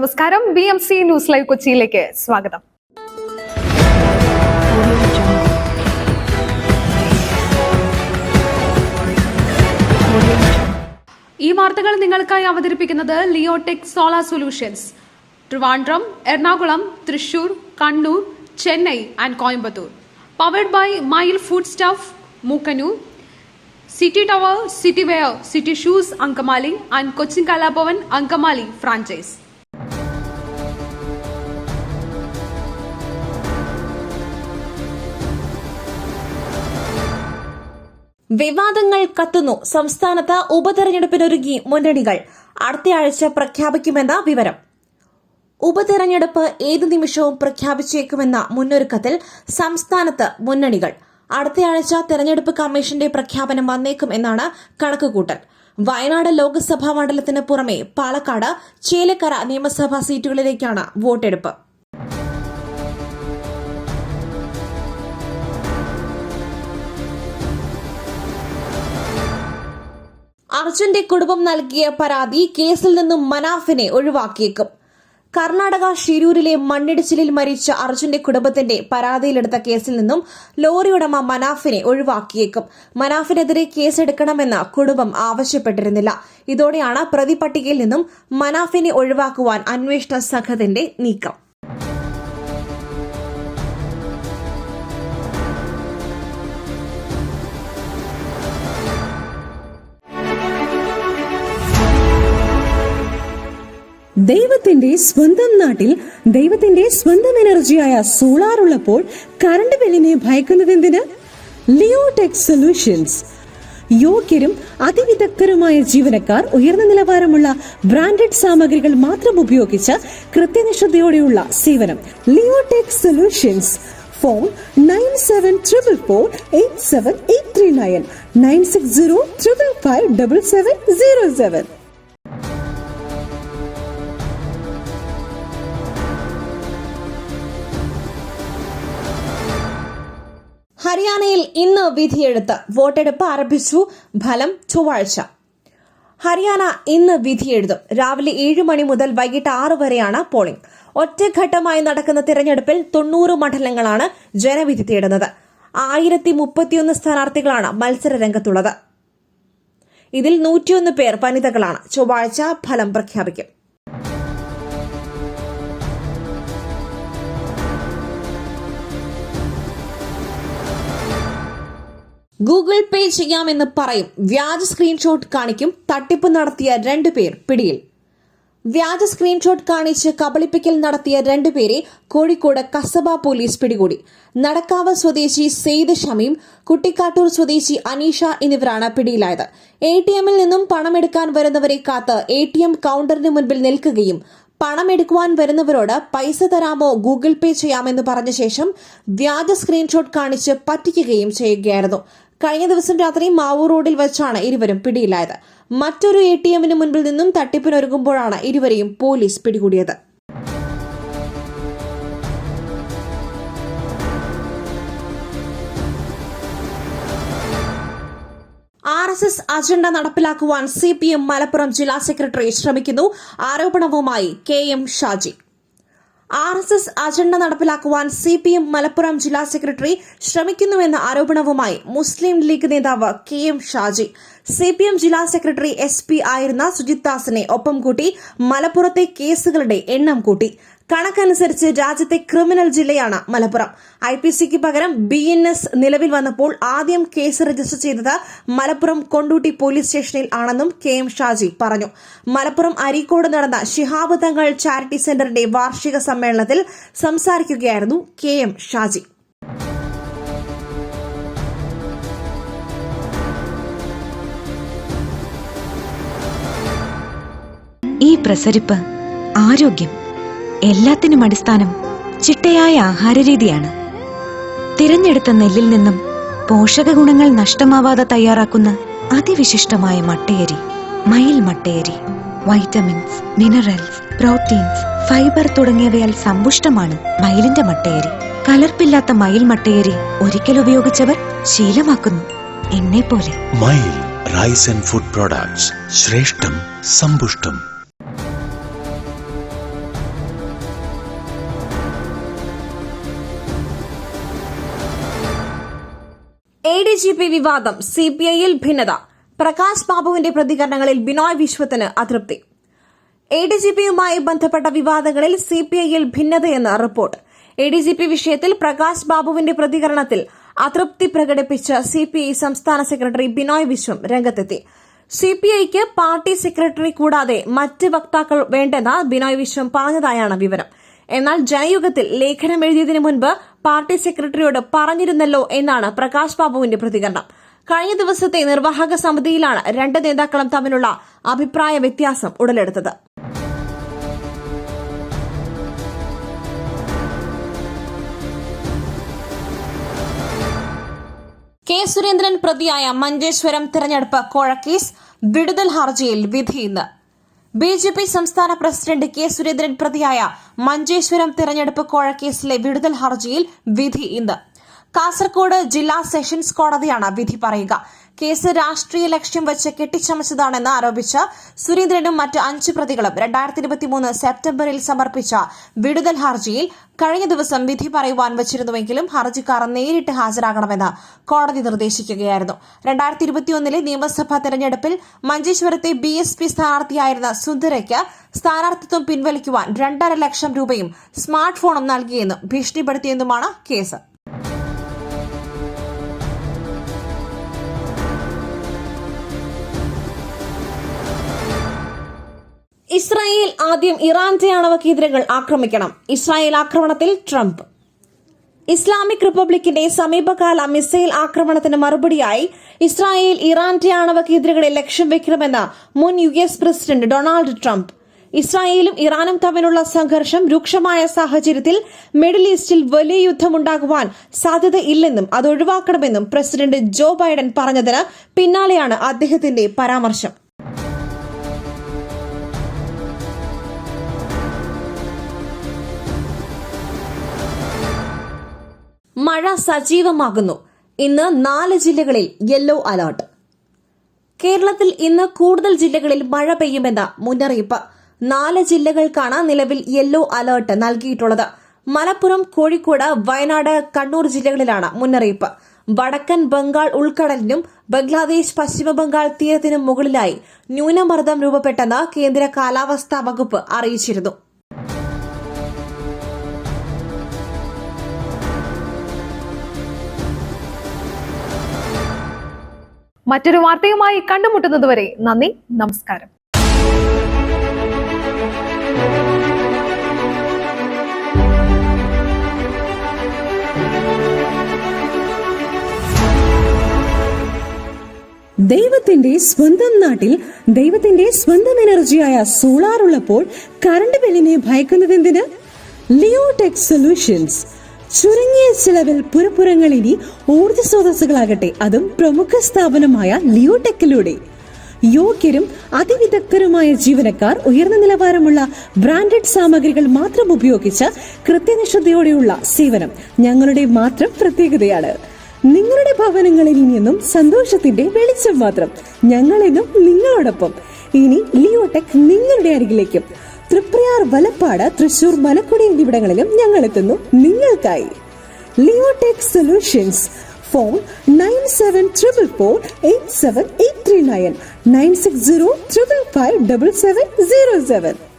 നമസ്കാരം, BMC news live കൊച്ചിയിലേക്ക് സ്വാഗതം. ഈ വാർത്തകൾ നിങ്ങൾക്കായി അവതരിപ്പിക്കുന്നത് Leotech solar solutions, Trivandrum, Ernakulam, Thrissur, Kannur, Chennai and Coimbatore. Powered by mile food stuff, Mookkannoor, City Tower, City Wear, City Shoes, Ankamali and Cochin Kalapavan, Ankamali franchise. വിവാദങ്ങൾ കത്തുന്നു. സംസ്ഥാനത്ത് ഉപതെരഞ്ഞെടുപ്പിനൊരുങ്ങി മുന്നണികൾ. അടുത്തയാഴ്ച പ്രഖ്യാപിക്കുമെന്ന വിവരം. ഉപതെരഞ്ഞെടുപ്പ് ഏതു നിമിഷവും പ്രഖ്യാപിച്ചേക്കുമെന്ന മുന്നൊരുക്കത്തിൽ സംസ്ഥാനത്ത് മുന്നണികൾ. അടുത്തയാഴ്ച തെരഞ്ഞെടുപ്പ് കമ്മീഷന്റെ പ്രഖ്യാപനം വന്നേക്കും എന്നാണ് കണക്കുകൂട്ടൽ. വയനാട് ലോക്സഭാ മണ്ഡലത്തിന് പുറമെ പാലക്കാട്, ചേലക്കര നിയമസഭാ സീറ്റുകളിലേക്കാണ് വോട്ടെടുപ്പ്. അർജുന്റെ കുടുംബം നൽകിയ പരാതി കേസിൽ നിന്നും മനാഫിനെ ഒഴിവാക്കിയേക്കും. കർണാടക ഷിരൂരിലെ മണ്ണിടിച്ചിലിൽ മരിച്ച അർജുന്റെ കുടുംബത്തിന്റെ പരാതിയിലെടുത്ത കേസിൽ നിന്നും ലോറി ഉടമ മനാഫിനെ ഒഴിവാക്കിയേക്കും. മനാഫിനെതിരെ കേസെടുക്കണമെന്ന് കുടുംബം ആവശ്യപ്പെട്ടിരുന്നില്ല. ഇതോടെയാണ് പ്രതിപട്ടികയിൽ നിന്നും മനാഫിനെ ഒഴിവാക്കുവാൻ അന്വേഷണ സംഘത്തിന്റെ നീക്കം. ദൈവത്തിന്റെ സ്വന്തം നാട്ടിൽ ദൈവത്തിന്റെ സ്വന്തം എനർജിയായ സോളാർ ഉള്ളപ്പോൾ കറണ്ട് ബില്ലിനെ ഭയക്കുന്നതെന്തിന്? Leotech solutions. യോഗ്യരും അതിവിദഗ്ധരുമായ ജീവനക്കാർ, ഉയർന്ന നിലവാരമുള്ള ബ്രാൻഡഡ് സാമഗ്രികൾ മാത്രം ഉപയോഗിച്ച് കൃത്യനിഷ്ഠതയോടെയുള്ള സേവനം. Leotech solutions. ഫോൺ 9744487839 9605557707. ഹരിയാനയിൽ ഇന്ന് വിധിയെഴുത്ത്. വോട്ടെടുപ്പ് ആരംഭിച്ചു. ഫലം ചൊവ്വാഴ്ച. ഹരിയാന ഇന്ന് വിധിയെഴുതും. രാവിലെ 7 മണി മുതൽ വൈകിട്ട് 6 വരെയാണ് പോളിംഗ്. ഒറ്റഘട്ടമായി നടക്കുന്ന തിരഞ്ഞെടുപ്പിൽ 90 മണ്ഡലങ്ങളാണ് ജനവിധി തേടുന്നത്. 1031 സ്ഥാനാർത്ഥികളാണ് മത്സര രംഗത്തുള്ളത്. ഇതിൽ 101 പേർ വനിതകളാണ്. ചൊവ്വാഴ്ച ഫലം പ്രഖ്യാപിക്കും. ഗൂഗിൾ പേ ചെയ്യാമെന്ന് പറയും, വ്യാജ സ്ക്രീൻഷോട്ട് കാണിക്കും. തട്ടിപ്പ് നടത്തിയ 2 പേർ പിടിയിൽ. വ്യാജ സ്ക്രീൻഷോട്ട് കാണിച്ച് കബളിപ്പിക്കൽ നടത്തിയ 2 പേരെ കോഴിക്കോട് കസബ പോലീസ് പിടികൂടി. നടക്കാവ് സ്വദേശി സെയ്ദ് ഷമീം, കുട്ടിക്കാട്ടൂർ സ്വദേശി അനീഷ എന്നിവരാണ് പിടിയിലായത്. ATMൽ നിന്നും പണമെടുക്കാൻ വരുന്നവരെ കാത്ത് ATM കൌണ്ടറിന് മുൻപിൽ നിൽക്കുകയും പണമെടുക്കുവാൻ വരുന്നവരോട് പൈസ തരാമോ, ഗൂഗിൾ പേ ചെയ്യാമെന്ന് പറഞ്ഞ ശേഷം വ്യാജ സ്ക്രീൻഷോട്ട് കാണിച്ച് പറ്റിക്കുകയും ചെയ്യുകയായിരുന്നു. കഴിഞ്ഞ ദിവസം രാത്രി മാവൂർ റോഡിൽ വെച്ചാണ് ഇരുവരും പിടിയിലായത്. മറ്റൊരു ATMന് മുൻപിൽ നിന്നും തട്ടിപ്പിനൊരുങ്ങുമ്പോഴാണ് ഇരുവരെയും പോലീസ് പിടികൂടിയത്. RSS അജണ്ട നടപ്പിലാക്കുവാൻ CPM മലപ്പുറം ജില്ലാ സെക്രട്ടറി ശ്രമിക്കുന്നു. ആരോപണവുമായി KM ഷാജി. RSS അജണ്ട നടപ്പിലാക്കുവാൻ CPM മലപ്പുറം ജില്ലാ സെക്രട്ടറി ശ്രമിക്കുന്നുവെന്ന ആരോപണവുമായി മുസ്ലിം ലീഗ് നേതാവ് KM ഷാജി. CPM ജില്ലാ സെക്രട്ടറി SP ആയിരുന്ന സുജിത് ദാസിനെ ഒപ്പം കൂട്ടി മലപ്പുറത്തെ കേസുകളുടെ എണ്ണം കൂട്ടി. കണക്കനുസരിച്ച് രാജ്യത്തെ ക്രിമിനൽ ജില്ലയാണ് മലപ്പുറം. IPCക്ക് പകരം BNS നിലവിൽ വന്നപ്പോൾ ആദ്യം കേസ് രജിസ്റ്റർ ചെയ്തത് മലപ്പുറം കൊണ്ടൂട്ടി പോലീസ് സ്റ്റേഷനിൽ ആണെന്നും KM ഷാജി പറഞ്ഞു. മലപ്പുറം അരീക്കോട് നടന്ന ശിഹാബ് തങ്ങൾ ചാരിറ്റി സെന്ററിന്റെ വാർഷിക സമ്മേളനത്തിൽ സംസാരിക്കുകയായിരുന്നു KM ഷാജി. ഈ പ്രസരിപ്പ്, ആരോഗ്യം, എല്ലാത്തിനും അടിസ്ഥാനം ചിട്ടയായ ആഹാരരീതിയാണ്. തിരഞ്ഞെടുത്ത നെല്ലിൽ നിന്നും പോഷക ഗുണങ്ങൾ നഷ്ടമാവാതെ തയ്യാറാക്കുന്ന അതിവിശിഷ്ടമായ മട്ടയരി, മയിൽ മട്ടയരി. വൈറ്റമിൻസ്, മിനറൽസ്, പ്രോട്ടീൻസ്, ഫൈബർ തുടങ്ങിയവയാൽ സമ്പുഷ്ടമാണ് മയിലിന്റെ മട്ടയരി. കലർപ്പില്ലാത്ത മയിൽ മട്ടയരി ഒരിക്കൽ ഉപയോഗിച്ചവർ ശീലമാക്കുന്നു, എന്നെപ്പോലെ. മയിൽ റൈസ് ആൻഡ് ഫുഡ് പ്രോഡക്ട്സ്. ശ്രേഷ്ഠം, സമ്പുഷ്ടം. ADGP വിവാദം, CPI-യിൽ ഭിന്നത. പ്രകാശ് ബാബുവിന്റെ പ്രതികരണങ്ങളിൽ ബിനോയ് വിശ്വത്തിന് അതൃപ്തി. ADGP-യുമായി ബന്ധപ്പെട്ട വിവാദങ്ങളിൽ CPI-യിൽ ഭിന്നതയെന്ന് റിപ്പോർട്ട്. ADGP വിഷയത്തിൽ പ്രകാശ് ബാബുവിന്റെ പ്രതികരണത്തിൽ അതൃപ്തി പ്രകടിപ്പിച്ച CPI സംസ്ഥാന സെക്രട്ടറി ബിനോയ് വിശ്വം രംഗത്തെത്തി. CPI-ക്ക് പാർട്ടി സെക്രട്ടറി കൂടാതെ മറ്റ് വക്താക്കൾ വേണ്ടെന്ന് ബിനോയ് വിശ്വം പറഞ്ഞതായാണ് വിവരം. എന്നാൽ ജനയുഗത്തിൽ ലേഖനം എഴുതിയതിനു മുൻപ് പാർട്ടി സെക്രട്ടറിയോട് പറഞ്ഞിരുന്നല്ലോ എന്നാണ് പ്രകാശ് ബാബുവിന്റെ പ്രതികരണം. കഴിഞ്ഞ ദിവസത്തെ നിർവാഹക സമിതിയിലാണ് രണ്ട് നേതാക്കളും തമ്മിലുള്ള അഭിപ്രായ വ്യത്യാസം ഉടലെടുത്തത്. കെ സുരേന്ദ്രൻ പ്രതിയായ മഞ്ചേശ്വരം തിരഞ്ഞെടുപ്പ് കോഴക്കേസ് വിടുതൽ ഹർജിയിൽ വിധി ഇന്ന്. BJP സംസ്ഥാന പ്രസിഡന്റ് കെ സുരേന്ദ്രൻ പ്രതിയായ മഞ്ചേശ്വരം തിരഞ്ഞെടുപ്പ് കോഴക്കേസിലെ വിടുതൽ ഹർജിയിൽ വിധി ഇന്ന്. കാസർകോട് ജില്ലാ സെഷൻസ് കോടതിയാണ് വിധി പറയുക. കേസ് രാഷ്ട്രീയ ലക്ഷ്യം വെച്ച് കെട്ടിച്ചമച്ചതാണെന്ന് ആരോപിച്ച് സുരേന്ദ്രനും മറ്റ് 5 പ്രതികളും 2023 സെപ്റ്റംബറിൽ സമർപ്പിച്ച വിടുതൽ ഹർജിയിൽ കഴിഞ്ഞ ദിവസം വിധി പറയുവാൻ വച്ചിരുന്നുവെങ്കിലും ഹർജിക്കാർ നേരിട്ട് ഹാജരാകണമെന്ന് കോടതി നിർദ്ദേശിക്കുകയായിരുന്നു. 2021 നിയമസഭാ തെരഞ്ഞെടുപ്പിൽ മഞ്ചേശ്വരത്തെ BSP സ്ഥാനാർത്ഥിയായിരുന്ന സുന്ദരയ്ക്ക് സ്ഥാനാർത്ഥിത്വം പിൻവലിക്കുവാൻ 2.5 ലക്ഷം രൂപയും സ്മാർട്ട് ഫോണും നൽകിയെന്നും ഭീഷണിപ്പെടുത്തിയെന്നുമാണ് കേസ്. ഇസ്രായേൽ ആദ്യം ഇറാന്റെ ആണവ കേന്ദ്രങ്ങൾ ആക്രമിക്കണം. ഇസ്രായേൽ ആക്രമണത്തിൽ ട്രംപ്. ഇസ്ലാമിക് റിപ്പബ്ലിക്കിന്റെ സമീപകാല മിസൈൽ ആക്രമണത്തിന് മറുപടിയായി ഇസ്രായേൽ ഇറാന്റെ ആണവ കേന്ദ്രങ്ങളെ ലക്ഷ്യം വെക്കണമെന്ന് മുൻ US പ്രസിഡന്റ് ഡൊണാൾഡ് ട്രംപ്. ഇസ്രായേലും ഇറാനും തമ്മിലുള്ള സംഘർഷം രൂക്ഷമായ സാഹചര്യത്തിൽ മിഡിൽ ഈസ്റ്റിൽ വലിയ യുദ്ധമുണ്ടാകുവാൻ സാധ്യതയില്ലെന്നും അത് ഒഴിവാക്കണമെന്നും പ്രസിഡന്റ് ജോ ബൈഡൻ പറഞ്ഞതിന് പിന്നാലെയാണ് അദ്ദേഹത്തിന്റെ പരാമർശം. മഴ സജീവമാകുന്നു. ഇന്ന് 4 ജില്ലകളിൽ യെല്ലോ അലർട്ട്. കേരളത്തിൽ ഇന്ന് കൂടുതൽ ജില്ലകളിൽ മഴ പെയ്യുമെന്ന മുന്നറിയിപ്പ്. 4 ജില്ലകൾക്കാണ് നിലവിൽ യെല്ലോ അലർട്ട് നൽകിയിട്ടുള്ളത്. മലപ്പുറം, കോഴിക്കോട്, വയനാട്, കണ്ണൂർ ജില്ലകളിലാണ് മുന്നറിയിപ്പ്. വടക്കൻ ബംഗാൾ ഉൾക്കടലിനും ബംഗ്ലാദേശ് പശ്ചിമബംഗാൾ തീരത്തിനും മുകളിലായി ന്യൂനമർദ്ദം രൂപപ്പെട്ടെന്ന് കേന്ദ്ര കാലാവസ്ഥാ വകുപ്പ് അറിയിച്ചിരുന്നു. മറ്റൊരു വാർത്തയുമായി കണ്ടുമുട്ടുന്നതുവരെ നന്ദി, നമസ്കാരം. ദൈവത്തിന്റെ സ്വന്തം നാട്ടിൽ ദൈവത്തിന്റെ സ്വന്തം എനർജിയായ സോളാർ ഉള്ളപ്പോൾ കറണ്ട് ബില്ലിനെ ഭയക്കുന്നതെന്തിന്? Leotech solutions. ചുരുങ്ങിയ ചെലവിൽ പുറപ്പുറങ്ങൾ ഇനി ഊർജ്ജ സ്രോതസ്സുകളാകട്ടെ, അതും പ്രമുഖ സ്ഥാപനമായ ലിയോടെക്കിലൂടെ. യോഗ്യരും അതിവിദഗ്ധരുമായ ജീവനക്കാർ, ഉയർന്ന നിലവാരമുള്ള ബ്രാൻഡഡ് സാമഗ്രികൾ മാത്രം ഉപയോഗിച്ച് കൃത്യനിഷ്ഠതയോടെയുള്ള സേവനം ഞങ്ങളുടെ മാത്രം പ്രത്യേകതയാണ്. നിങ്ങളുടെ ഭവനങ്ങളിൽ ഇനിയെന്നും സന്തോഷത്തിന്റെ വെളിച്ചം മാത്രം. ഞങ്ങളെന്നും നിങ്ങളോടൊപ്പം. ഇനി ലിയോടെക് നിങ്ങളുടെ അരികിലേക്കും. തൃപ്രയാർ, വലപ്പാട്, തൃശൂർ, മലക്കുടി എന്നിവിടങ്ങളിലും ഞങ്ങൾ എത്തുന്നു നിങ്ങൾക്കായി. Leotech solutions. ഫോൺ 9744487839 96055577707.